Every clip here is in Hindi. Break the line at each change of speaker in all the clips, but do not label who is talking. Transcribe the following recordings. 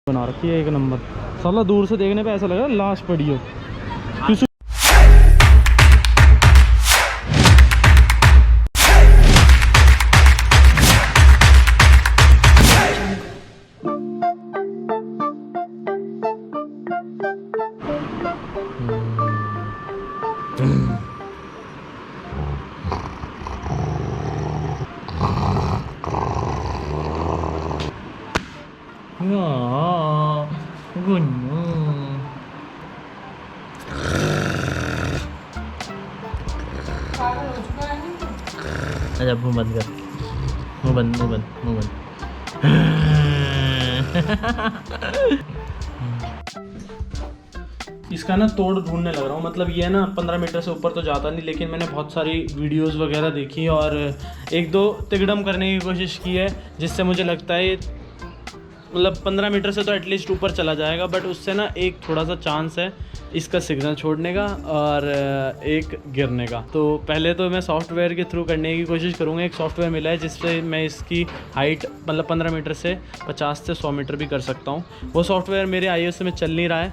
बना रखी है एक नंबर। साला दूर से देखने पे ऐसा लग रहा है लाश पड़ी हो। अच्छा मुँह बंद कर, मुँह बंद, मुँह बंद, मुँह बंद। इसका ना तोड़ ढूंढने लग रहा हूँ। मतलब ये ना 15 मीटर से ऊपर तो जाता नहीं, लेकिन मैंने बहुत सारी वीडियोस वगैरह देखी और एक दो तिगड़म करने की कोशिश की है, जिससे मुझे लगता है मतलब 15 मीटर से तो एटलीस्ट ऊपर चला जाएगा। बट उससे ना एक थोड़ा सा चांस है इसका सिग्नल छोड़ने का और एक गिरने का। तो पहले तो मैं सॉफ्टवेयर के थ्रू करने की कोशिश करूँगा। एक सॉफ्टवेयर मिला है जिससे मैं इसकी हाइट मतलब 15 मीटर से 50 से 100 मीटर भी कर सकता हूँ। वो सॉफ्टवेयर मेरे iOS में चल नहीं रहा है,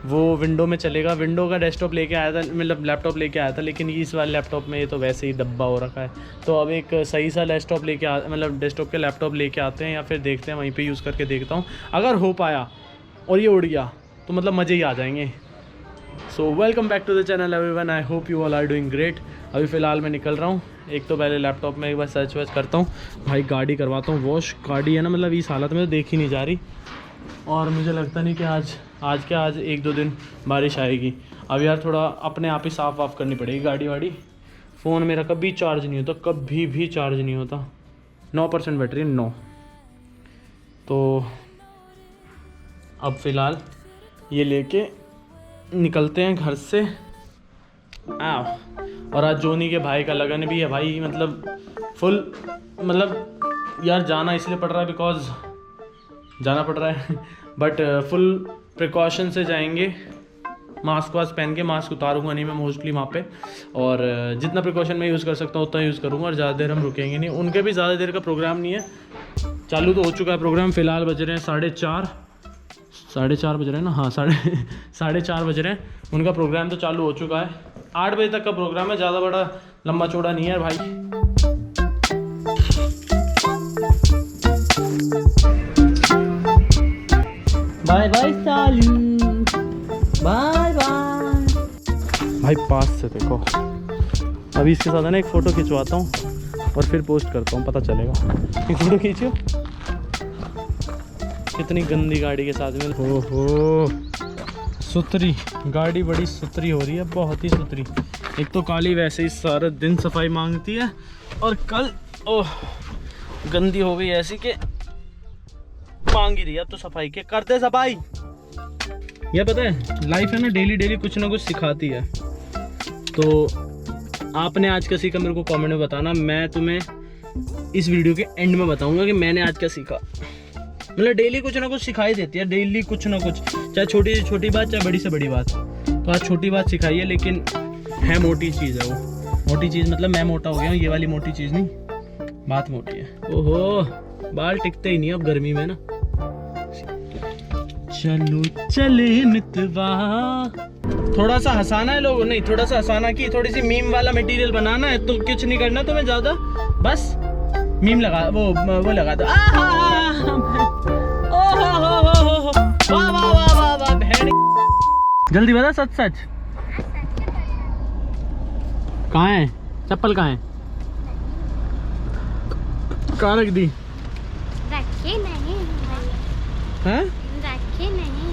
वो विंडो में चलेगा। विंडो का डेस्कटॉप लेके आया था, मतलब लैपटॉप लेके आया था, लेकिन इस वाले लैपटॉप में ये तो वैसे ही डब्बा हो रखा है। तो अब एक सही सा डेस्कटॉप लेके मतलब डेस्कटॉप के लैपटॉप लेके आते हैं, या फिर देखते हैं वहीं पे यूज़ करके देखता हूँ। अगर हो पाया और ये उड़ गया तो मतलब मज़े ही आ जाएंगे। So welcome back to the channel everyone, I hope you all are doing great. अभी फ़िलहाल मैं निकल रहा हूँ। एक तो पहले लैपटॉप में एक बार सर्च वर्च करता हूँ, भाई गाड़ी करवाता हूँ वॉश। गाड़ी है ना मतलब इस हालत में तो देख ही नहीं जा रही, और मुझे लगता नहीं कि आज 1-2 दिन बारिश आएगी। अब यार थोड़ा अपने आप ही साफ़ वाफ़ करनी पड़ेगी गाड़ी वाड़ी। फ़ोन मेरा कभी चार्ज नहीं होता, कभी भी चार्ज नहीं होता। 9% बैटरी, 9। तो अब फ़िलहाल ये लेके निकलते हैं घर से। और आज जोनी के भाई का लगन भी है भाई। मतलब फुल मतलब यार जाना इसलिए पड़ रहा है बिकॉज़ जाना पड़ रहा है बट फुल प्रिकॉशन से जाएंगे। मास्क वास्क पहन के, मास्क उतारूंगा नहीं मैं मोस्टली वहाँ पे, और जितना प्रिकॉशन मैं यूज़ कर सकता हूँ उतना यूज़ करूँगा। और ज़्यादा देर हम रुकेंगे नहीं। उनके भी ज़्यादा देर का प्रोग्राम नहीं है, चालू तो हो चुका है प्रोग्राम। फ़िलहाल बज रहे हैं 4:30 बज रहे हैं ना, हाँ 4:30 बज रहे हैं। उनका प्रोग्राम तो चालू हो चुका है। 8 बजे तक का प्रोग्राम है, ज़्यादा बड़ा लंबा चौड़ा नहीं है भाई। बाय बाय सालू, बाय बाय भाई। पास से देखो, अभी इसके साथ है ना एक फ़ोटो खिंचवाता हूँ और फिर पोस्ट करता हूँ, पता चलेगा। एक फ़ोटो खींचो, कितनी गंदी गाड़ी के साथ में। हो सुथरी गाड़ी, बड़ी सुथरी हो रही है, बहुत ही सुथरी। एक तो काली वैसे ही सारा दिन सफाई मांगती है, और कल ओह गंदी हो गई ऐसी कि मांग ही रही है अब तो सफाई के। करते सफाई। ये पता है लाइफ है ना, डेली डेली कुछ ना कुछ सिखाती है। तो आपने आज क्या सीखा मेरे को कमेंट में बताना। मैं तुम्हें इस वीडियो के एंड में बताऊंगा कि मैंने आज क्या सीखा। मतलब डेली कुछ ना कुछ सिखाई देती है, डेली कुछ ना कुछ, चाहे छोटी से छोटी बात, चाहे बड़ी से बड़ी बात। तो आज छोटी बात सिखाई है, लेकिन है मोटी चीज़ है वो। मोटी चीज़ मतलब मैं मोटा हो गया हूँ, ये वाली मोटी चीज़ नहीं, बात मोटी है। ओहो बाल टिकते ही नहीं अब गर्मी में ना। चलो चले मितवा, थोड़ा सा हंसाना है लोगों, नहीं थोड़ा सा हंसाना की, थोड़ी सी मीम वाला मटेरियल बनाना है। तो कुछ नहीं करना तुम्हें ज़्यादा, बस मीम लगा वो लगा दो। वाह वाह वाह वाह वाह बहन। जल्दी बता सच सच, कहाँ है चप्पल, कहाँ है, कहाँ रख दी?
रखे नहीं
हैं?
रखे नहीं।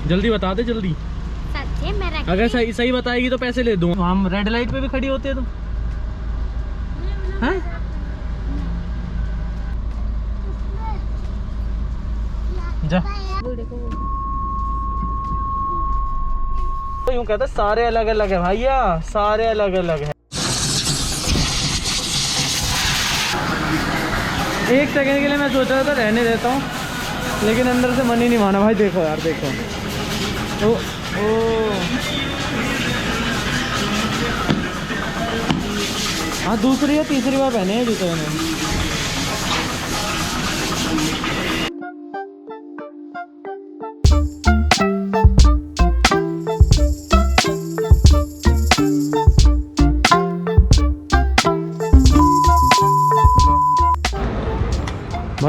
जल्दी बता दे जल्दी।
सच्चे में रखे।
अगर सही बताएगी तो पैसे ले दूँ। हम रेड लाइट पे भी खड़ी होते हैं तो हैं? जा तो यूं कहते सारे अलग अलग है भैया, सारे अलग अलग है। एक सेकंड के लिए मैं सोच रहा था रहने देता हूँ, लेकिन अंदर से मन ही नहीं माना भाई। देखो यार देखो, ओ हाँ दूसरी या तीसरी बार पहने हैं जूते मैंने।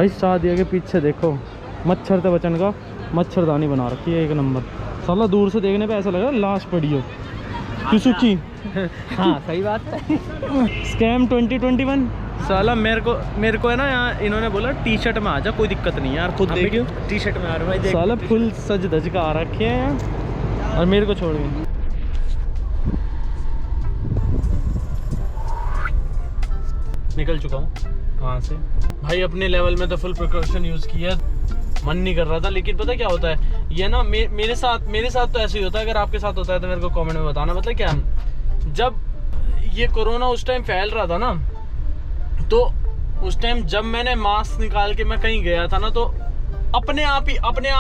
भाई शादी के पीछे देखो मच्छर से बचन का मच्छरदानी बना रखी है एक नंबर। साला दूर से देखने पे ऐसा लग रहा है लाश पड़ी हो किसी की।
हाँ सही बात है।
स्कैम 2021। साला मेरे को है ना यहाँ इन्होंने बोला टी शर्ट में आ जा, कोई दिक्कत नहीं है यार, खुद देख।
टी शर्ट में आ रहा है
साला फुल सज धज का आ रखे हैं यहाँ और मेरे को छोड़ गए। निकल चुका हूँ वहाँ से भाई। अपने लेवल में तो फुल प्रिकॉशन यूज़ किया, मन नहीं कर रहा था। लेकिन पता क्या होता है ये ना मेरे साथ तो ऐसे ही होता है। अगर आपके साथ होता है तो मेरे को कमेंट में बताना। मतलब क्या, जब ये कोरोना उस टाइम फैल रहा था ना, तो उस टाइम जब मैंने मास्क निकाल के मैं कहीं गया था ना, तो अपने आप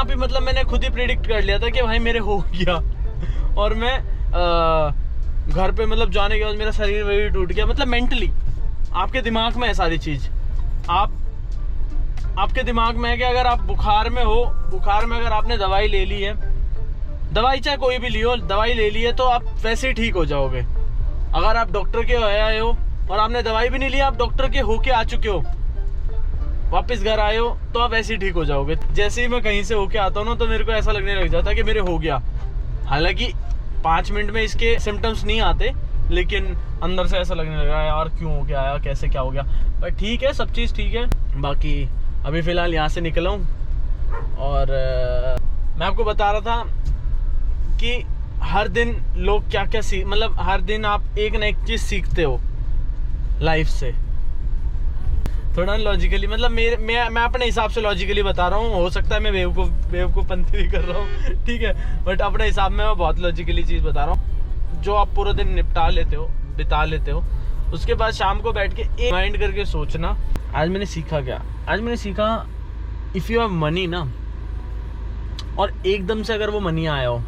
ही मतलब मैंने खुद ही प्रेडिक्ट कर लिया था कि भाई मेरे हो गया। और मैं घर पे मतलब जाने के बाद मेरा शरीर वही टूट गया। मतलब मेंटली आपके दिमाग में है सारी चीज़। आपके दिमाग में है कि अगर आप बुखार में अगर आपने दवाई ले ली है, दवाई चाहे कोई भी ली हो, दवाई ले ली है तो आप वैसे ही ठीक हो जाओगे। अगर आप डॉक्टर के आए हो और आपने दवाई भी नहीं ली, आप डॉक्टर के होके आ चुके हो, वापस घर आए हो, तो आप वैसे ही ठीक हो जाओगे। जैसे ही मैं कहीं से होके आता हूँ ना, तो मेरे को ऐसा लगने लग जाता है कि मेरे हो गया। हालांकि 5 मिनट में इसके सिम्टम्स नहीं आते, लेकिन अंदर से ऐसा लगने लगा यार क्यों हो गया, आया कैसे क्या हो गया। पर ठीक है, सब चीज़ ठीक है। बाकी अभी फ़िलहाल यहाँ से निकला हूँ और मैं आपको बता रहा था कि हर दिन लोग क्या क्या मतलब हर दिन आप एक ना एक चीज़ सीखते हो लाइफ से। थोड़ा लॉजिकली, मतलब मैं अपने हिसाब से लॉजिकली बता रहा हूँ। हो सकता है मैं बेवकूफ़पंती भी कर रहा हूँ, ठीक है, बट अपने हिसाब में मैं बहुत लॉजिकली चीज़ बता रहा हूँ। जो आप पूरा दिन बिता लेते हो, उसके बाद शाम को बैठ के एक माइंड करके सोचना, आज मैंने सीखा क्या। आज मैंने सीखा, इफ़ यू हैव मनी ना, और एकदम से अगर वो मनी आया हो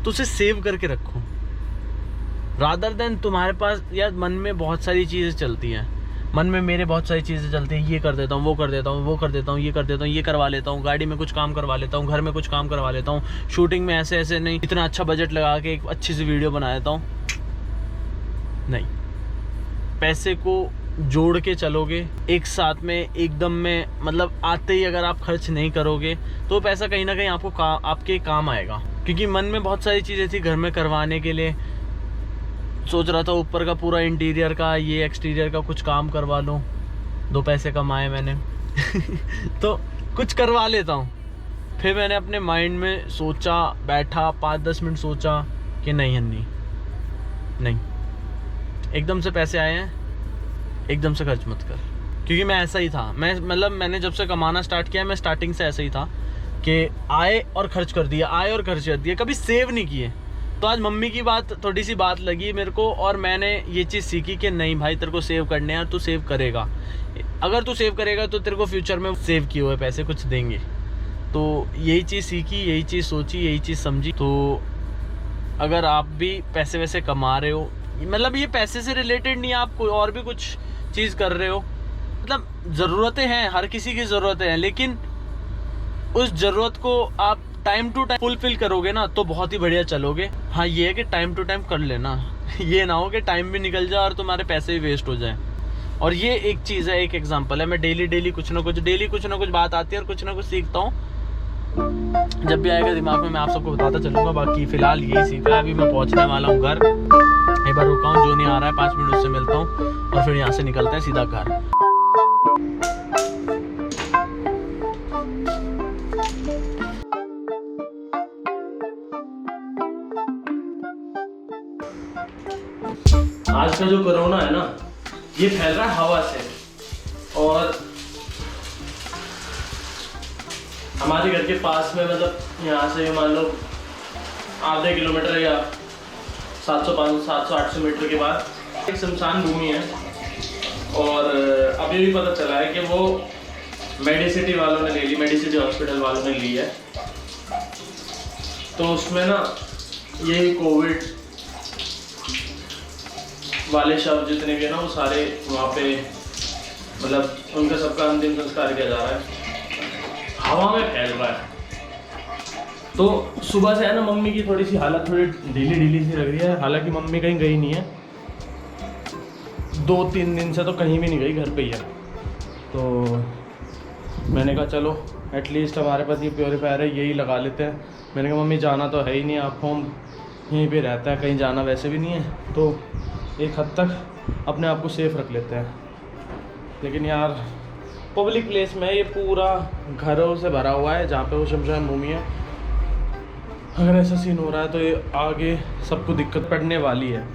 तो उसे सेव करके रखो, रादर देन तुम्हारे पास यार मन में बहुत सारी चीज़ें चलती हैं। मन में मेरे बहुत सारी चीज़ें चलती हैं, ये कर देता हूँ, वो कर देता हूँ, वो कर देता हूँ, ये कर देता हूँ, ये करवा लेता हूँ, गाड़ी में कुछ काम करवा लेता हूँ, घर में कुछ काम करवा लेता हूँ, शूटिंग में ऐसे नहीं, इतना अच्छा बजट लगा के एक अच्छी सी वीडियो बना देता हूँ। नहीं, पैसे को जोड़ के चलोगे एक साथ में, एकदम में, मतलब आते ही अगर आप खर्च नहीं करोगे तो पैसा कहीं ना कहीं आपको आपके काम आएगा। क्योंकि मन में बहुत सारी चीज़ें थी घर में करवाने के लिए। सोच रहा था ऊपर का पूरा इंटीरियर का, ये एक्सटीरियर का कुछ काम करवा लूँ, 2 पैसे कमाए मैंने तो कुछ करवा लेता हूँ। फिर मैंने अपने माइंड में सोचा, बैठा 5-10 मिनट सोचा कि नहीं हन्नी, नहीं, एकदम से पैसे आए हैं एकदम से खर्च मत कर। क्योंकि मैं ऐसा ही था, मैंने जब से कमाना स्टार्ट किया, मैं स्टार्टिंग से ऐसा ही था कि आए और खर्च कर दिया, कभी सेव नहीं किए। तो आज मम्मी की बात, थोड़ी सी बात लगी मेरे को, और मैंने ये चीज़ सीखी कि नहीं भाई, तेरे को सेव करने हैं, तू सेव करेगा। अगर तू सेव करेगा तो तेरे को फ्यूचर में सेव किए हुए पैसे कुछ देंगे। तो यही चीज़ सीखी, यही चीज़ सोची, यही चीज़ समझी। तो अगर आप भी पैसे वैसे कमा रहे हो, मतलब ये पैसे से रिलेटेड नहीं है, आप कोई और भी कुछ चीज़ कर रहे हो, मतलब ज़रूरतें हैं, हर किसी की ज़रूरतें हैं, लेकिन उस ज़रूरत को आप टाइम टू टाइम फुलफिल करोगे ना तो बहुत ही बढ़िया चलोगे। हाँ, ये है कि टाइम टू टाइम कर लेना ये ना हो कि टाइम भी निकल जाए और तुम्हारे पैसे भी वेस्ट हो जाए। और ये एक चीज़ है, एक एग्जांपल है। मैं डेली कुछ ना कुछ बात आती है और कुछ ना कुछ सीखता हूँ। जब भी आएगा दिमाग में मैं आप सबको बताता चलूँगा। बाकी फ़िलहाल यही सीखा है। अभी मैं पहुँचने वाला हूँ घर, एक बार रुका हूँ, जो नहीं आ रहा है 5 मिनट उससे मिलता हूँ और फिर यहाँ से निकलते हैं सीधा घर। आज का जो कोरोना है ना, ये फैल रहा है हवा से। और हमारे घर के पास में, मतलब यहाँ से मान लो आधे किलोमीटर या 700-800 मीटर के बाद एक शमशान भूमि है। और अभी भी पता चला है कि वो मेडिसिटी वालों ने ले ली, मेडिसिटी हॉस्पिटल वालों ने ली है। तो उसमें ना यही कोविड वाले शव जितने भी है ना, वो सारे वहाँ पे, मतलब उनका सबका अंतिम संस्कार किया जा रहा है, हवा में फैल रहा है। तो सुबह से है ना, मम्मी की थोड़ी सी हालत थोड़ी ढीली सी लग रही है। हालांकि मम्मी कहीं गई नहीं है, 2-3 दिन से तो कहीं भी नहीं गई, घर पे ही है। तो मैंने कहा चलो एटलीस्ट हमारे पास ये प्योरीफायर है, यही लगा लेते हैं। मैंने कहा मम्मी जाना तो है ही नहीं, आप होम यहीं पे रहता है, कहीं जाना वैसे भी नहीं है, तो एक हद तक अपने आप को सेफ़ रख लेते हैं। लेकिन यार पब्लिक प्लेस में ये पूरा घरों से भरा हुआ है जहाँ पे वो शमशान भूमि है। अगर ऐसा सीन हो रहा है तो ये आगे सबको दिक्कत पड़ने वाली है।